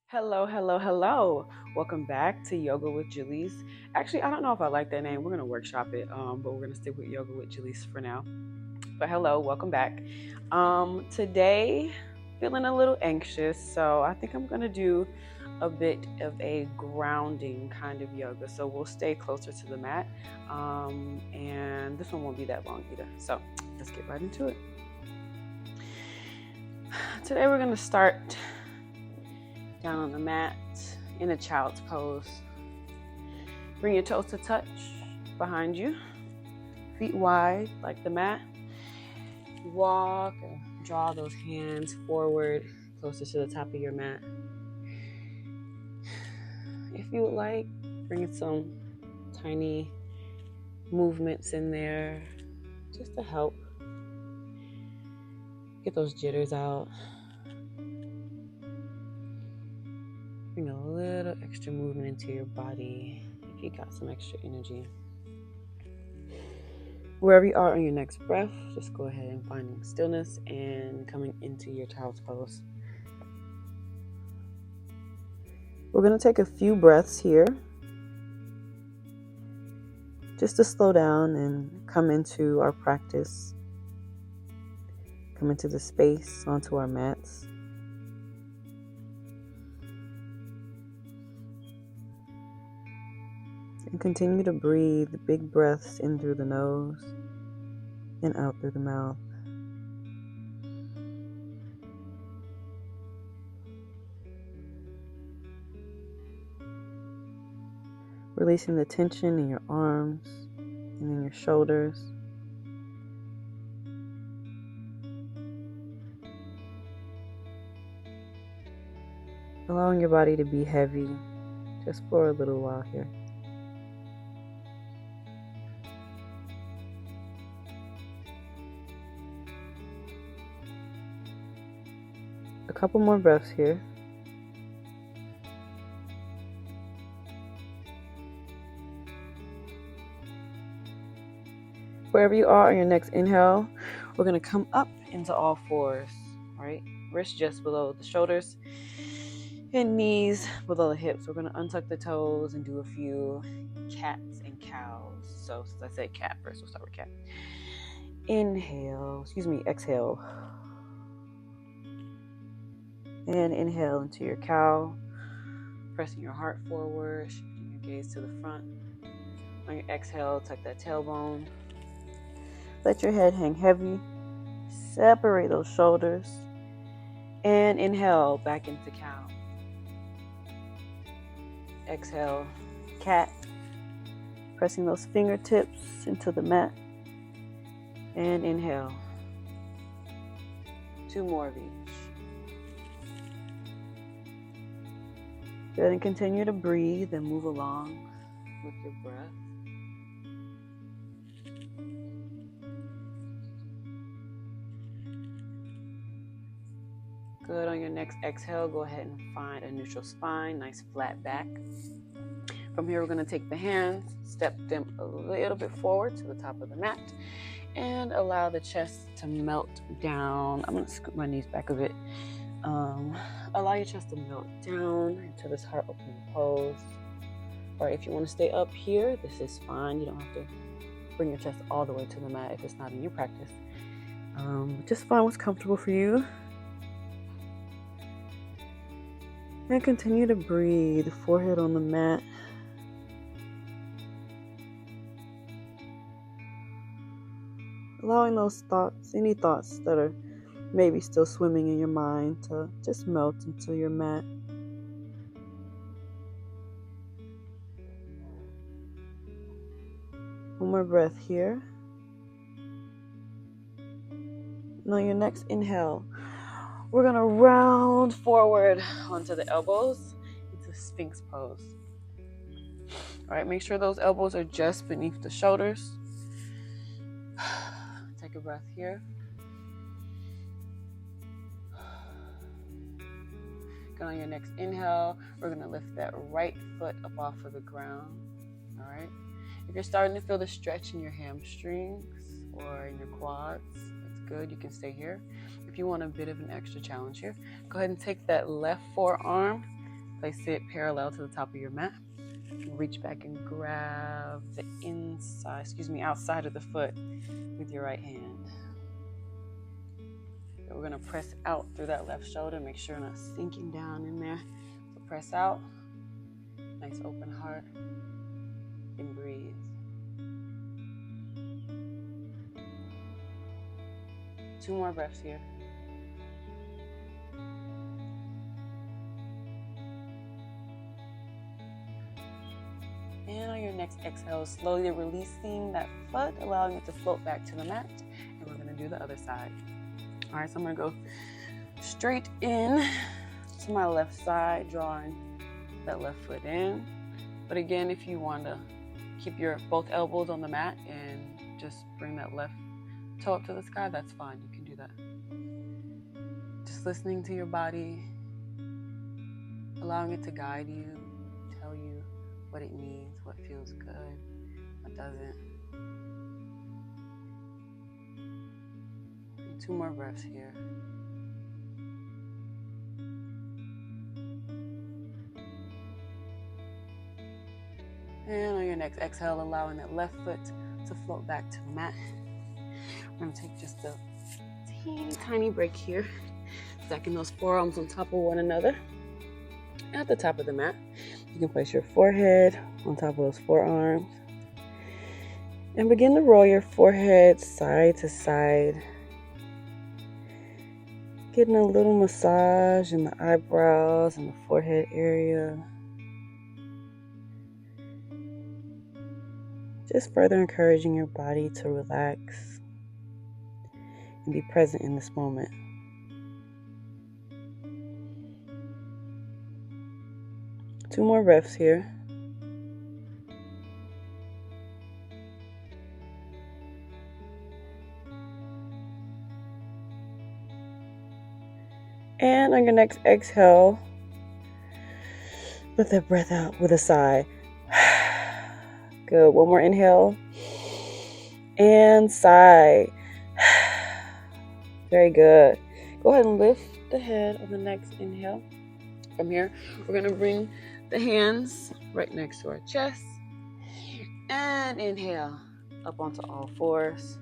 Hello, hello, hello. Welcome back to Yoga with Jaleese. Actually, I don't know if I like that name. We're going to workshop it, but we're going to stick with Yoga with Jaleese for now. But hello, welcome back. Today, feeling a little anxious, so I think I'm going to do a bit of a grounding kind of yoga. So we'll stay closer to the mat, and this one won't be that long either. So let's get right into it. Today, we're going to start down on the mat in a child's pose. Bring your toes to touch behind you, feet wide like the mat. Walk and draw those hands forward closer to the top of your mat. If you would like, bring some tiny movements in there just to help get those jitters out. Bring a little extra movement into your body if you got some extra energy. Wherever you are on your next breath, just go ahead and finding stillness and coming into your child's pose. We're going to take a few breaths here just to slow down and come into our practice, come into the space onto our mats. And continue to breathe big breaths in through the nose and out through the mouth. Releasing the tension in your arms and in your shoulders. Allowing your body to be heavy just for a little while here. A couple more breaths here. Wherever you are on your next inhale, we're going to come up into all fours, right? Wrists just below the shoulders and knees below the hips. We're going to untuck the toes and do a few cats and cows. So since I said cat first, we'll start with cat. Exhale. And inhale into your cow, pressing your heart forward, shifting your gaze to the front. On your exhale, tuck that tailbone. Let your head hang heavy. Separate those shoulders. And inhale back into cow. Exhale, cat. Pressing those fingertips into the mat. And inhale. 2 more of each. Good, and continue to breathe and move along with your breath. Good, on your next exhale, go ahead and find a neutral spine, nice flat back. From here, we're going to take the hands, step them a little bit forward to the top of the mat, and allow the chest to melt down. I'm going to scoot my knees back a bit. Allow your chest to melt down into this heart opening pose. Or if you want to stay up here, this is fine. You don't have to bring your chest all the way to the mat if it's not in your practice. Just find what's comfortable for you. And continue to breathe, forehead on the mat. Allowing those thoughts, any thoughts that are maybe still swimming in your mind, to just melt into your mat. One more breath here. And on your next inhale, we're going to round forward onto the elbows into Sphinx pose. All right, make sure those elbows are just beneath the shoulders. Take a breath here. Good, on your next inhale, we're going to lift that right foot up off of the ground. All right. If you're starting to feel the stretch in your hamstrings or in your quads, that's good. You can stay here. If you want a bit of an extra challenge here, go ahead and take that left forearm, Place it parallel to the top of your mat. Reach back and grab the outside of the foot with your right hand. So we're gonna press out through that left shoulder. Make sure you're not sinking down in there. So press out, nice open heart, and breathe. Two more breaths here. And on your next exhale, slowly releasing that foot, allowing it to float back to the mat. And we're going to do the other side. All right, so I'm going to go straight in to my left side, drawing that left foot in. But again, if you want to keep your both elbows on the mat and just bring that left toe up to the sky, that's fine. You can do that. Just listening to your body, allowing it to guide you, tell you what it needs, what feels good, what doesn't. And two more breaths here. And on your next exhale, allowing that left foot to float back to the mat. We're going to take just a teeny tiny break here, stacking those forearms on top of one another. At the top of the mat, you can place your forehead on top of those forearms and begin to roll your forehead side to side, getting a little massage in the eyebrows and the forehead area. Just further encouraging your body to relax and be present in this moment. Two more breaths here. And on your next exhale, let that breath out with a sigh. Good. One more inhale. And sigh. Very good. Go ahead and lift the head on the next inhale. From here, we're going to bring the hands right next to our chest. And inhale up onto all fours.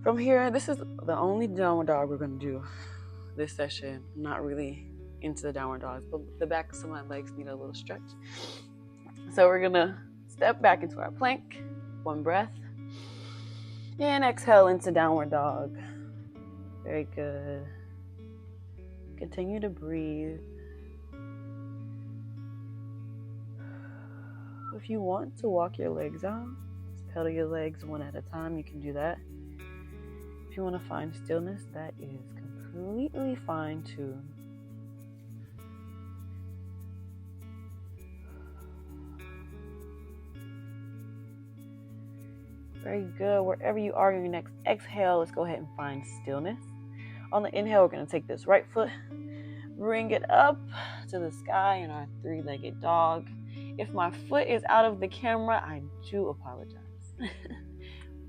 From here, this is the only downward dog we're going to do this session. I'm not really into the downward dogs, but the backs of my legs need a little stretch. So we're going to step back into our plank. One breath. And exhale into downward dog. Very good. Continue to breathe. If you want to walk your legs out, just pedal your legs one at a time, you can do that. If you want to find stillness, that is completely fine too. Very good. Wherever you are on your next exhale, let's go ahead and find stillness. On the inhale, we're going to take this right foot, bring it up to the sky in our three-legged dog. If my foot is out of the camera, I do apologize.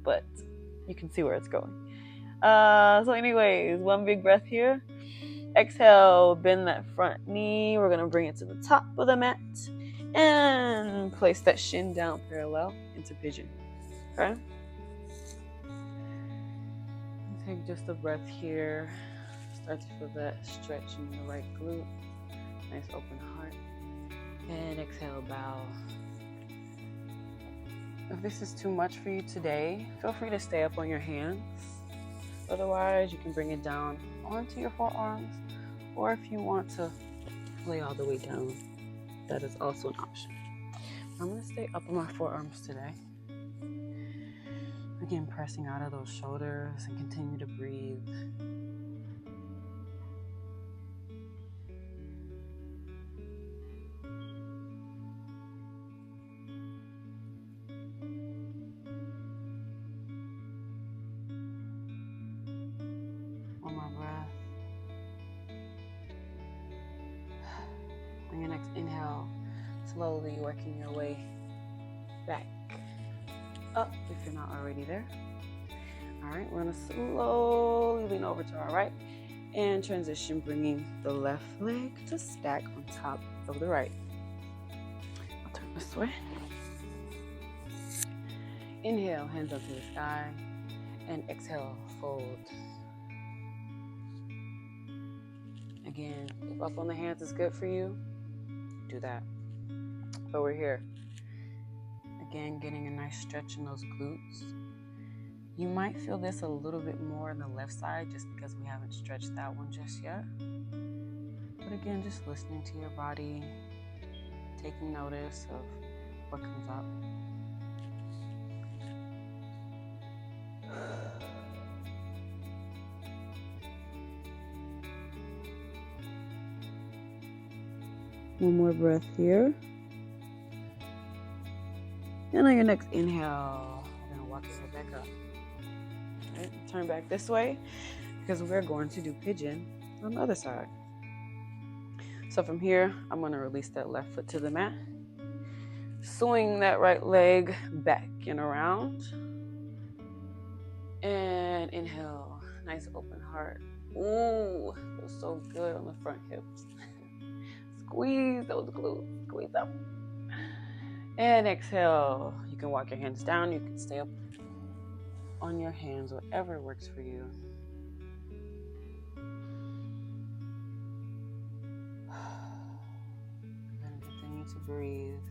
But you can see where it's going. So anyways, one big breath here. Exhale, bend that front knee. We're going to bring it to the top of the mat. And place that shin down parallel into pigeon. Okay? Take just a breath here. Start to feel that stretch in the right glute. Nice open heart. And exhale, bow. If this is too much for you today, feel free to stay up on your hands. Otherwise, you can bring it down onto your forearms. Or if you want to lay all the way down, that is also an option. I'm going to stay up on my forearms today. Again, pressing out of those shoulders and continue to breathe. One more breath. On your next inhale, slowly working your way back up if you're not already there. All right, we're going to slowly lean over to our right And transition, bringing the left leg to stack on top of the right. I'll turn this way. Inhale, hands up to the sky. And exhale, fold. Again, if up on the hands is good for you, do that. But we're here. Again, getting a nice stretch in those glutes. You might feel this a little bit more on the left side just because we haven't stretched that one just yet. But again, just listening to your body, taking notice of what comes up. One more breath here. And on your next inhale, we're going to walk your head back up. All right, turn back this way because we're going to do pigeon on the other side. So from here, I'm going to release that left foot to the mat. Swing that right leg back and around. And inhale, nice open heart. Ooh, feels so good on the front hips. Squeeze those glutes, squeeze up. And exhale, you can walk your hands down, you can stay up on your hands, whatever works for you. And continue to breathe.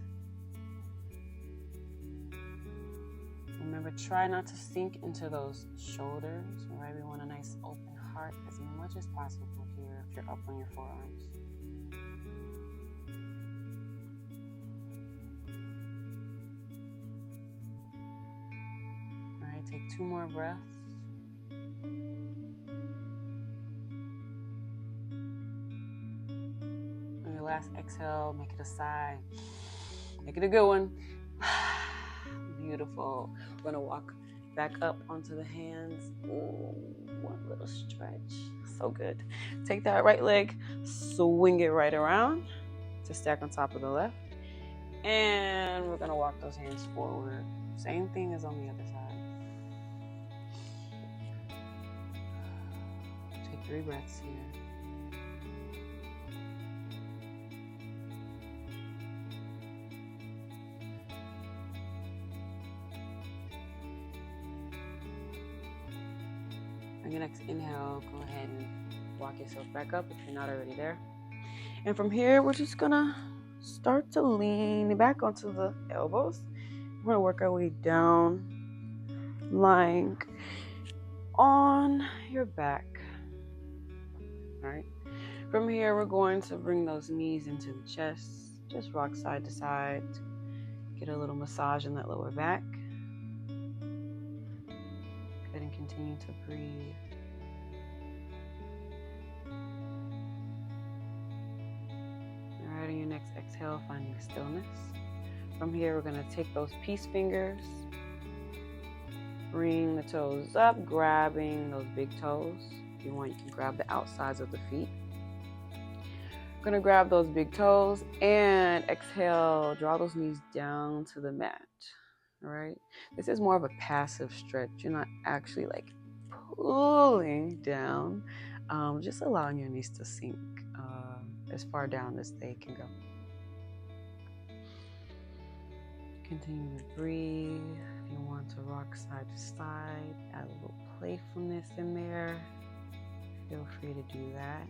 Remember, try not to sink into those shoulders, right? We want a nice open heart as much as possible here if you're up on your forearms. All right, take 2 more breaths. On your last exhale, make it a sigh. Make it a good one. Beautiful. We're going to walk back up onto the hands. Ooh, one little stretch. So good. Take that right leg, swing it right around to stack on top of the left. And we're going to walk those hands forward. Same thing as on the other side. Take 3 breaths here. On your next inhale, go ahead and walk yourself back up if you're not already there. And from here, we're just gonna start to lean back onto the elbows. We're gonna work our way down, lying on your back. All right. From here, we're going to bring those knees into the chest. Just rock side to side. Get a little massage in that lower back. Go ahead and continue to breathe. All right, on your next exhale, finding stillness. From here, we're going to take those peace fingers, bring the toes up, grabbing those big toes. If you want, you can grab the outsides of the feet. We're going to grab those big toes and exhale, draw those knees down to the mat. All right, this is more of a passive stretch. You're not actually like pulling down, just allowing your knees to sink as far down as they can go. Continue to breathe. If you want to rock side to side, add a little playfulness in there, feel free to do that.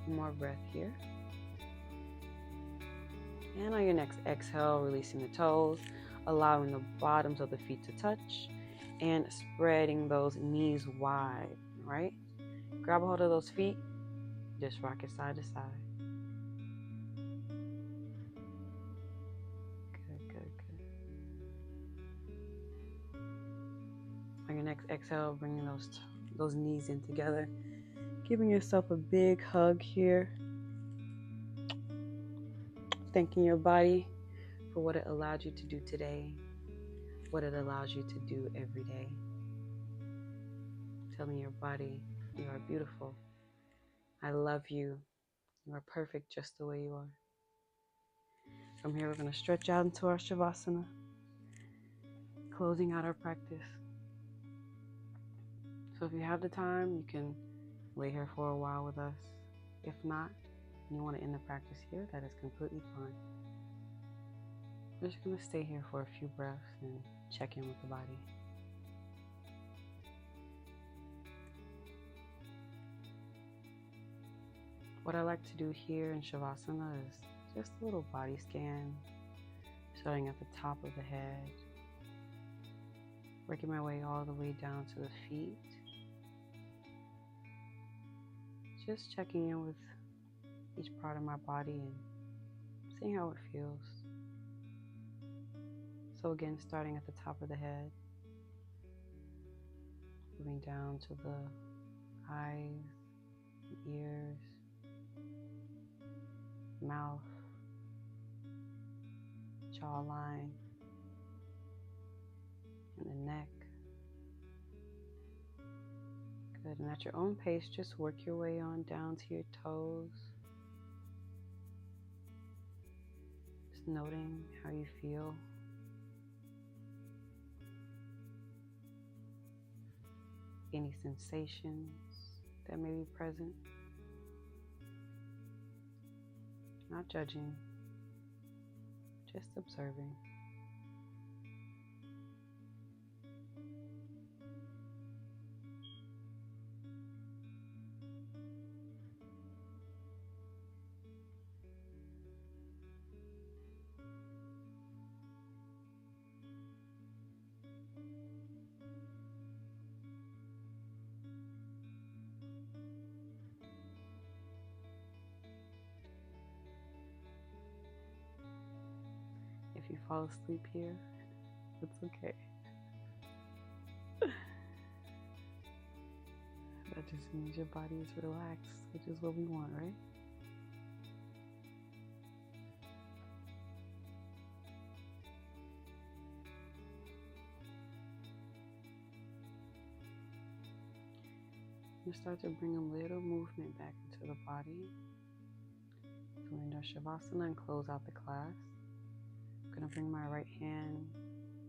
One more breath here. And on your next exhale, releasing the toes, allowing the bottoms of the feet to touch, and spreading those knees wide, right? Grab a hold of those feet, just rock it side to side. Good, good, good. On your next exhale, bringing those knees in together, giving yourself a big hug here. Thanking your body for what it allowed you to do today, what it allows you to do every day. Telling your body, you are beautiful. I love you. You are perfect just the way you are. From here, we're going to stretch out into our Shavasana. closing out our practice. So if you have the time, you can lay here for a while with us. If not, and you want to end the practice here, that is completely fine. We're just going to stay here for a few breaths and check in with the body. What I like to do here in Shavasana is just a little body scan, starting at the top of the head, working my way all the way down to the feet. Just checking in with each part of my body and seeing how it feels. So again, starting at the top of the head, moving down to the eyes, ears, mouth, jawline, and the neck. Good, and at your own pace, just work your way on down to your toes. Just noting how you feel. Any sensations that may be present. Not judging, just observing. If you fall asleep here, it's okay. That just means your body is relaxed, which is what we want, right? You start to bring a little movement back into the body. So we're in our Shavasana and close out the class. I'm going to bring my right hand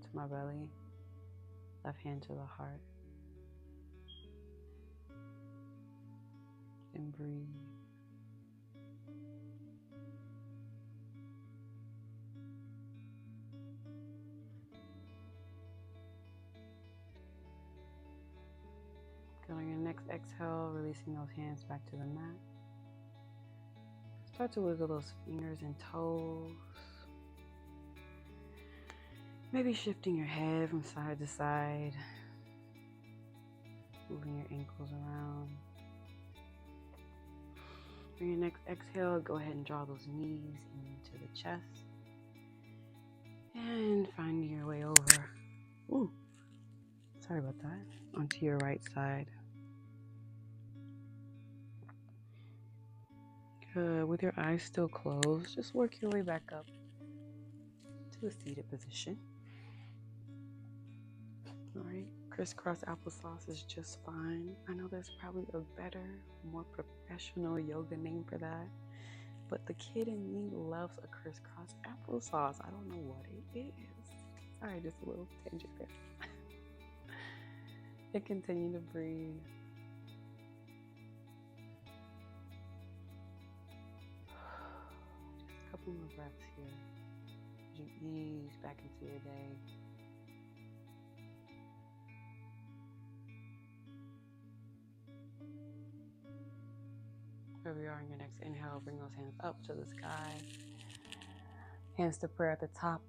to my belly, left hand to the heart. And breathe. Good, on your next exhale, releasing those hands back to the mat. Start to wiggle those fingers and toes. Maybe shifting your head from side to side, moving your ankles around. For your next exhale, go ahead and draw those knees into the chest and find your way over. Ooh, sorry about that. Onto your right side. Good. With your eyes still closed, just work your way back up to a seated position. All right, crisscross applesauce is just fine. I know there's probably a better, more professional yoga name for that, but the kid in me loves a crisscross applesauce. I don't know what it is. Sorry, just a little tangent there. And continue to breathe. Just a couple more breaths here as you ease back into your day. Wherever you are in your next inhale, bring those hands up to the sky. Hands to prayer at the top.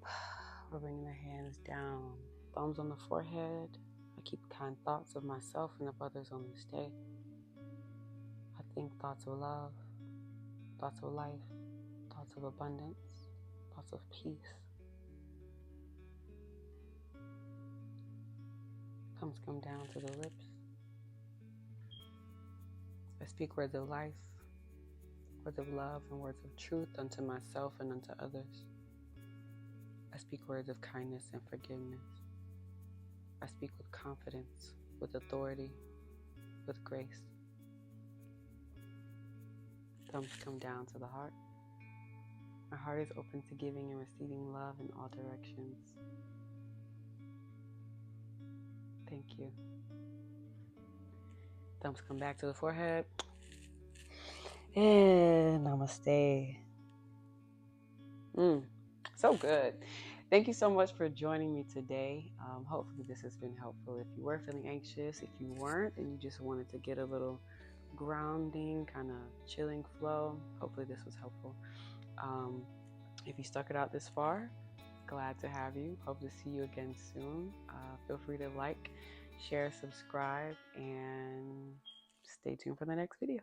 We're bringing the hands down. Thumbs on the forehead. I keep kind thoughts of myself and of others on this day. I think thoughts of love, thoughts of life, thoughts of abundance, thoughts of peace. Thumbs come down to the lips. I speak words of life, words of love, and words of truth unto myself and unto others. I speak words of kindness and forgiveness. I speak with confidence, with authority, with grace. Thumbs come down to the heart. My heart is open to giving and receiving love in all directions. Thank you. Thumbs come back to the forehead. And namaste. So good. Thank you so much for joining me today. Hopefully this has been helpful. If you were feeling anxious, if you weren't, and you just wanted to get a little grounding, kind of chilling flow, hopefully this was helpful. If you stuck it out this far, glad to have you. Hope to see you again soon. Feel free to like, share, subscribe, and stay tuned for the next video.